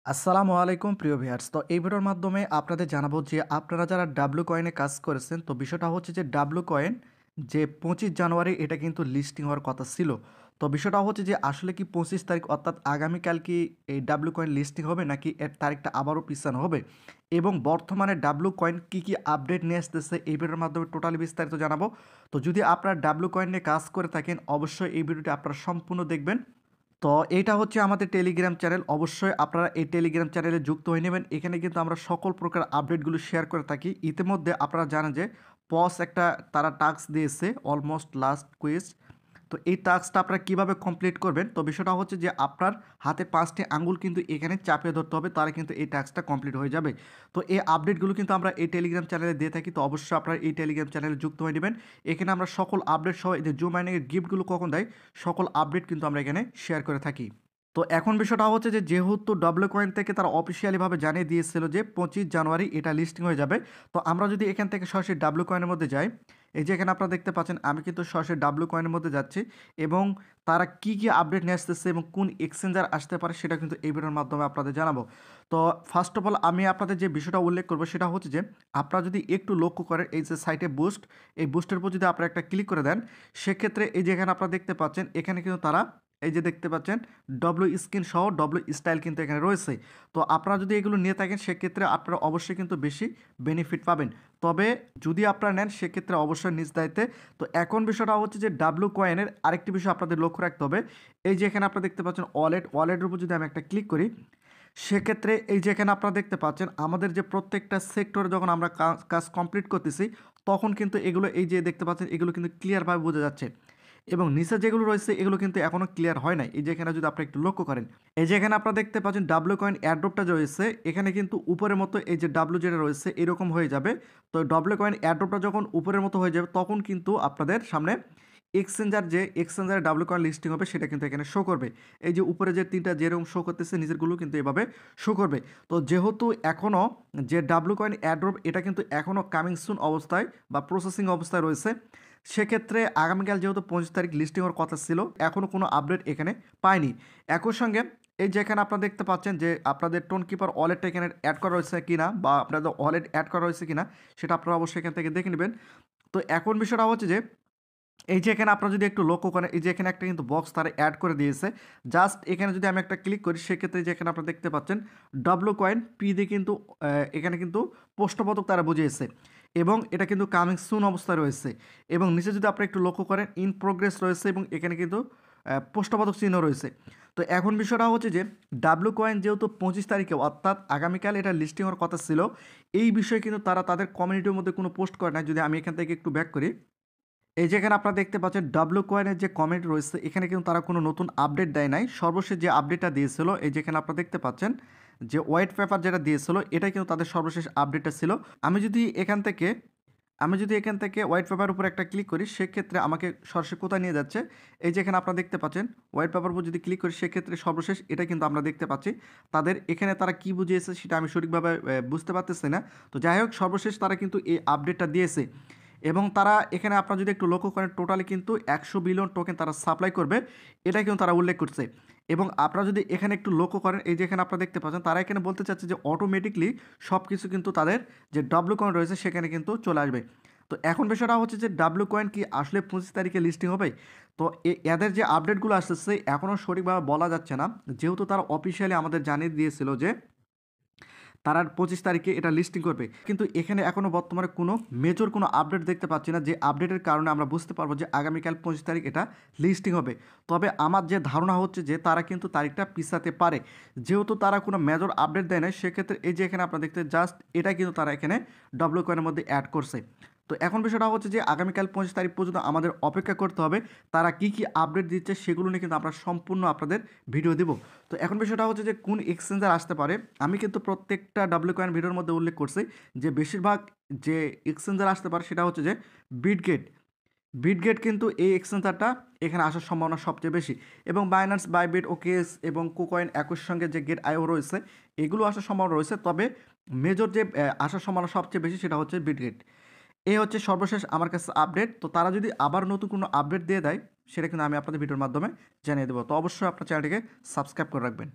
আসসালামু আলাইকুম প্রিয় ভিউয়ার্স। তো এই ভিডিওর মাধ্যমে আপনাদের জানাবো যে আপনারা যারা ডাব্লু কয়েনে কাজ করেছেন, তো বিষয়টা হচ্ছে যে ডাব্লু কয়েন যে ২৫ জানুয়ারি এটা কিন্তু লিস্টিং হওয়ার কথা ছিল। তো বিষয়টা হচ্ছে যে আসলে কি ২৫ তারিখ অর্থাৎ আগামীকাল কি এই ডাব্লু কয়েন লিস্টিং হবে নাকি এর তারিখটা আবারও পিছানো হবে? এবং বর্তমানে ডাব্লু কয়েন কি আপডেট নিয়ে আসতেছে এই ভিডিওর মাধ্যমে টোটালি বিস্তারিত জানাবো। তো যদি আপনারা ডাব্লু কয়েন নিয়ে কাজ করে থাকেন অবশ্যই এই ভিডিওটি আপনারা সম্পূর্ণ দেখবেন। তো এইটা হচ্ছে আমাদের টেলিগ্রাম চ্যানেল। অবশ্যই আপনারা এই টেলিগ্রাম চ্যানেলে যুক্ত হয়ে নেবেন। এখানে কিন্তু আমরা সকল প্রকার আপডেটগুলো শেয়ার করে থাকি। ইতিমধ্যে আপনারা জানেন যে পস একটা তারা টাস্ক দিয়েছে অলমোস্ট লাস্ট কুইজ। তো এই টাস্কটা আপনারা কীভাবে কমপ্লিট করবেন? তো বিষয়টা হচ্ছে যে আপনার হাতে ৫টি আঙ্গুল কিন্তু এখানে চাপিয়ে ধরতে হবে, তাহলে কিন্তু এই টাস্কটা কমপ্লিট হয়ে যাবে। তো এই আপডেটগুলো কিন্তু আমরা এই টেলিগ্রাম চ্যানেলে দিয়ে থাকি। তো অবশ্যই আপনারা এই টেলিগ্রাম চ্যানেলে যুক্ত হয়ে নেবেন। এখানে আমরা সকল আপডেট সহ এই যে জুম মাইনিংয়ের গিফটগুলো কখন দেয়, সকল আপডেট কিন্তু আমরা এখানে শেয়ার করে থাকি। তো এখন বিষয়টা হচ্ছে যে যেহেতু ডাব্লু কয়েন থেকে তারা অফিসিয়ালিভাবে জানিয়ে দিয়েছিল যে ২৫ জানুয়ারি এটা লিস্টিং হয়ে যাবে। তো আমরা যদি এখান থেকে সরাসরি ডাব্লু কয়েনের মধ্যে যাই, এই যে এখানে আপনারা দেখতে পাচ্ছেন আমি কিন্তু সরাসরি ডাব্লু কয়েনের মধ্যে যাচ্ছি এবং তারা কি আপডেট নিয়ে আসতেছে এবং কোন এক্সচেঞ্জার আসতে পারে সেটা কিন্তু এই ভিডিওর মাধ্যমে আপনাদের জানাবো। তো ফার্স্ট অফ অল আমি আপনাদের যে বিষয়টা উল্লেখ করবো সেটা হচ্ছে যে আপনারা যদি একটু লক্ষ্য করেন এই যে সাইটে বুস্ট, এই বুস্টের উপর যদি আপনারা একটা ক্লিক করে দেন, সেক্ষেত্রে এই যে এখানে আপনারা দেখতে পাচ্ছেন এখানে কিন্তু তারা এই যে দেখতে পাচ্ছেন ডব্লু স্ক্রিন সহ ডব্লু স্টাইল কিন্তু এখানে রয়েছে। তো আপনারা যদি এগুলো নিয়ে থাকেন সেক্ষেত্রে আপনারা অবশ্যই কিন্তু বেশি বেনিফিট পাবেন। তবে যদি আপনারা নেন সেক্ষেত্রে অবশ্যই নিজ দায়িত্বে। তো এখন বিষয়টা হচ্ছে যে ডাব্লু কয়েনের আরেকটি বিষয় আপনাদের লক্ষ্য রাখতে হবে। এই যে এখানে আপনারা দেখতে পাচ্ছেন ওয়ালেটের উপর যদি আমি একটা ক্লিক করি, সেক্ষেত্রে এই যে এখানে আপনারা দেখতে পাচ্ছেন আমাদের যে প্রত্যেকটা সেক্টরে যখন আমরা কাজ কমপ্লিট করতেছি তখন কিন্তু এগুলো এই যে দেখতে পাচ্ছেন এগুলো কিন্তু ক্লিয়ারভাবে বোঝা যাচ্ছে। এবং নিচে যেগুলো রয়েছে এগুলো কিন্তু এখনও ক্লিয়ার হয় নাই। এই যে এখানে যদি আপনারা একটু লক্ষ্য করেন, এই যে এখানে আপনারা দেখতে পাচ্ছেন ডাব্লু কয়েন এয়ারড্রপটা যে রয়েছে এখানে কিন্তু উপরের মতো এই যে ডাব্লু যেটা রয়েছে এরকম হয়ে যাবে। তো ডাব্লু কয়েন এয়ারড্রপটা যখন উপরের মতো হয়ে যাবে তখন কিন্তু আপনাদের সামনে এক্সচেঞ্জারে ডাব্লু কয়েন লিস্টিং হবে সেটা কিন্তু এখানে শো করবে। এই যে উপরে যে ৩টা যেরকম শো করতেছে নিচেরগুলো কিন্তু এভাবে শো করবে। তো যেহেতু এখনও যে ডাব্লু কয়েন এয়ারড্রপ এটা কিন্তু এখনও কামিং সুন অবস্থায় বা প্রসেসিং অবস্থায় রয়েছে, সেক্ষেত্রে আগামীকাল যেহেতু ২৫ তারিখ লিস্টিং হওয়ার কথা ছিল এখনও কোনো আপডেট এখানে পায়নি। একই সঙ্গে এই যে এখানে আপনারা দেখতে পাচ্ছেন যে আপনাদের টোন কিপার ওয়ালেটটা এখানে অ্যাড করা রয়েছে কিনা বা আপনাদের ওয়ালেট অ্যাড করা রয়েছে কিনা সেটা আপনারা অবশ্যই এখান থেকে দেখে নেবেন। তো এখন বিষয়টা হচ্ছে যে এই যে এখানে আপনারা যদি একটু লক্ষ্য করেন এই যে এখানে একটা কিন্তু বক্স তারা অ্যাড করে দিয়েছে। জাস্ট এখানে যদি আমি একটা ক্লিক করি সেক্ষেত্রে যে এখানে আপনারা দেখতে পাচ্ছেন ডাব্লু কয়েন পি দিয়ে কিন্তু এখানে কিন্তু প্রশ্নবোধক তারা বুঝিয়েছে এবং এটা কিন্তু কামিং সুন অবস্থায় রয়েছে এবং নিচে যদি আপনারা একটু লক্ষ্য করেন ইন প্রোগ্রেস রয়েছে এবং এখানে কিন্তু প্রশ্নবোধক চিহ্ন রয়েছে। তো এখন বিষয়টা হচ্ছে যে ডাব্লু কয়েন যেহেতু ২৫ তারিখে অর্থাৎ আগামীকাল এটা লিস্টিং হওয়ার কথা ছিল, এই বিষয়ে কিন্তু তারা তাদের কমিউনিটির মধ্যে কোনো পোস্ট করে নাই। যদি আমি এখান থেকে একটু ব্যাক করি, এই যে এখানে আপনারা দেখতে পাচ্ছেন ডাব্লু কয়েনের যে কমেন্ট রয়েছে এখানে কিন্তু তারা কোনো নতুন আপডেট দেয় নাই। সর্বশেষ যে আপডেটটা দিয়েছিল এই যে এখানে আপনারা দেখতে পাচ্ছেন যে হোয়াইট পেপার যেটা দিয়েছিল এটাই কিন্তু তাদের সর্বশেষ আপডেটটা ছিল। আমি যদি এখান থেকে হোয়াইট পেপার উপর একটা ক্লিক করি সেক্ষেত্রে আমাকে সরাসরি কোথায় নিয়ে যাচ্ছে, এই যে এখানে আপনারা দেখতে পাচ্ছেন হোয়াইট পেপার উপর যদি ক্লিক করি সেক্ষেত্রে সর্বশেষ এটা কিন্তু আমরা দেখতে পাচ্ছি। তাদের এখানে তারা কি বুঝিয়েছে সেটা আমি সঠিকভাবে বুঝতে পারতেছি না। তো যাই হোক সর্বশেষ তারা কিন্তু এই আপডেটটা দিয়েছে এবং তারা এখানে আপনারা যদি একটু লক্ষ্য করেন টোটালি কিন্তু ১০০ বিলিয়ন টোকেন তারা সাপ্লাই করবে, এটা কিন্তু তারা উল্লেখ করছে। এবং আপনারা যদি এখানে একটু লক্ষ্য করেন এই যে এখানে আপনারা দেখতে পাচ্ছেন তারা এখানে বলতে চাচ্ছে যে অটোমেটিকলি সব কিছু কিন্তু তাদের যে ডাব্লু কয়েন রয়েছে সেখানে কিন্তু চলে আসবে। তো এখন বিষয়টা হচ্ছে যে ডাব্লু কয়েন কি আসলে ২৫ তারিখে লিস্টিং হবে? তো এদের যে আপডেটগুলো আসতেছে এখনও সঠিকভাবে বলা যাচ্ছে না, যেহেতু তারা অফিসিয়ালি আমাদের জানিয়ে দিয়েছিল যে তারা ২৫ তারিখে এটা লিস্টিং করবে। কিন্তু এখানে এখনও বর্তমানে কোনো মেজর কোনো আপডেট দেখতে পাচ্ছি না, যে আপডেটের কারণে আমরা বুঝতে পারবো যে আগামীকাল ২৫ তারিখ এটা লিস্টিং হবে। তবে আমার যে ধারণা হচ্ছে যে তারা কিন্তু তারিখটা পিছাতে পারে। যেহেতু তারা কোনো মেজর আপডেট দেয় নাই সেক্ষেত্রে এই যে এখানে আপনারা দেখতে জাস্ট এটা কিন্তু তারা এখানে ডাব্লু কয়েনের মধ্যে অ্যাড করছে। তো এখন বিষয়টা হচ্ছে যে আগামীকাল ২৫ তারিখ পর্যন্ত আমাদের অপেক্ষা করতে হবে। তারা কি আপডেট দিচ্ছে সেগুলো নিয়ে কিন্তু আমরা সম্পূর্ণ আপনাদের ভিডিও দেব। তো এখন বিষয়টা হচ্ছে যে কোন এক্সচেঞ্জার আসতে পারে। আমি কিন্তু প্রত্যেকটা ডাব্লিউ কয়েন ভিডিওর মধ্যে উল্লেখ করছি যে বেশিরভাগ যে এক্সচেঞ্জার আসতে পারে সেটা হচ্ছে যে বিটগেট। বিটগেট কিন্তু এই এক্সচেঞ্জারটা এখানে আসার সম্ভাবনা সবচেয়ে বেশি এবং বাইন্যান্স, বাইবিট, ওকেএস এবং কুকয়েন একই সঙ্গে যে গেট আইও রয়েছে এগুলো আসার সম্ভাবনা রয়েছে। তবে মেজর যে আসার সম্ভাবনা সবচেয়ে বেশি সেটা হচ্ছে বিটগেট। এই হচ্ছে সর্বশেষ আমার কাছে আপডেট। তো তারা যদি আবার নতুন কোনো আপডেট দিয়ে দেয় সেটা কিন্তু আমি আপনাদের ভিডিওর মাধ্যমে জানিয়ে দেবো। তো অবশ্যই আপনার চ্যানেলটিকে সাবস্ক্রাইব করে রাখবেন।